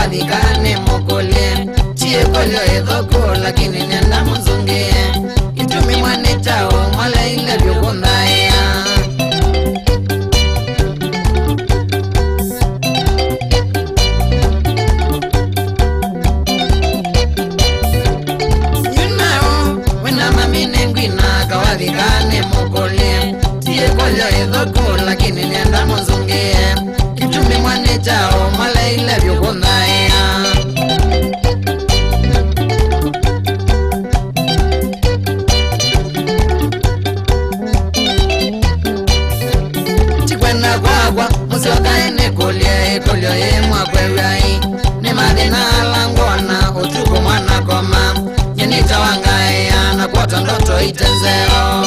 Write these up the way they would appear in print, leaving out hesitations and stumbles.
kawadhikane mokole chie kolyo ethoko lakini nenda mzunge itumi mwane chao mwala ile vyokondaya kawadhikane mokole chie kolyo ethoko lakini nenda mzunge itumi mwane chao mwala ile vyokondaya chikwenda kwakwa musiokaene kolye kolyo yemwa kwewai ni madhina langona utuko mwana koma nyenita wangaya na kuota ndoto itenzeo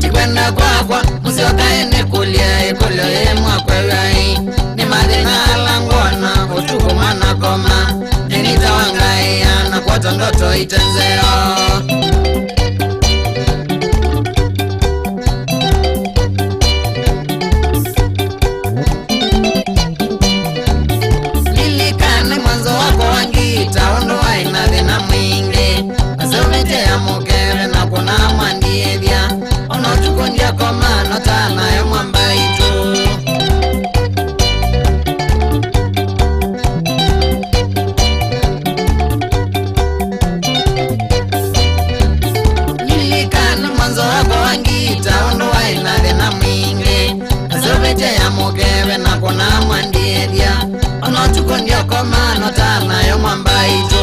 chikwenda kwakwa musiokaene kolye kolyo yemwa kwewai ni madhina langona utuko mwana koma nyenita wangaya na kuota ndoto itenzeo taondoa inathina mwingi asevetea mukere na kuna mwandiethia onotukundia komano tanayo mwambaitu nilikana mwanzo wako wangi taondoa inathina mwingi asevetea mukere na kuna mwandiethia onotukundia komano tanayo mwambaitu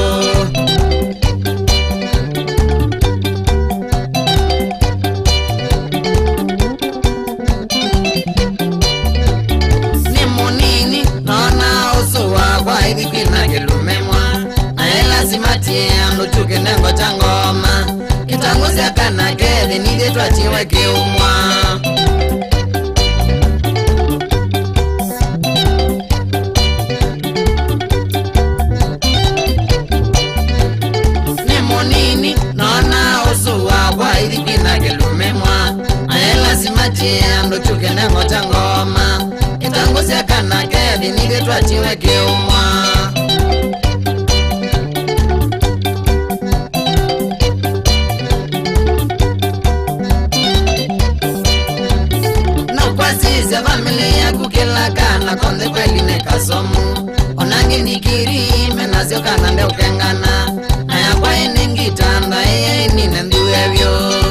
ni munini nona usu wakwa hivi kwina kilumemwa nae lazima tie anduchuke nengo cha ngoma kitanguzia kana kethi nithie twachiwe kiumwa ando chuke nengo cha ngoma kitanguzia kana kethi nithie twachiwe kiumwa nakwasizia famili yaku kila kana konde kweli nekasomu onangi nikiri menasio kana ndeukengana ayakwa iningitanda iye inine nduevyo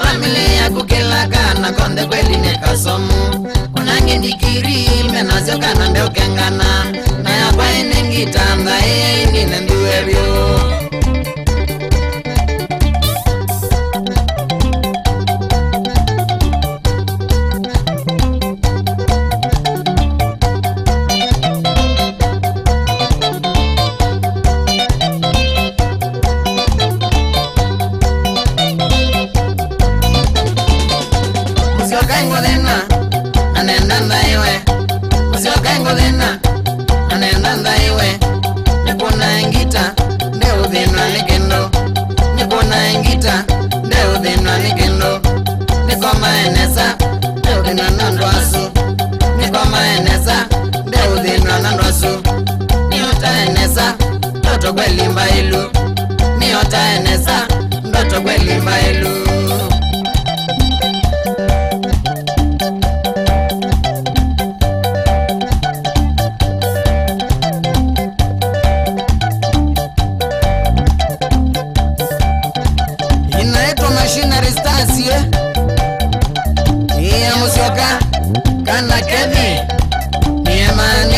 familia kukila kana konde kweli nekasomu onange ndikiri menasio kana ndeukengana na yakwa inengitanda iye inine nduevyo nikuna engita ndeuthinwa nikendo nikuna engita ndeuthinwa nikendo nikoma enesa ndeuthinwa na ndwasu nikoma enesa ndeuthinwa na ndwasu niota enesa ndoto kwelimba ilu niota enesa ndoto kwelimba ilu kana kethi niemani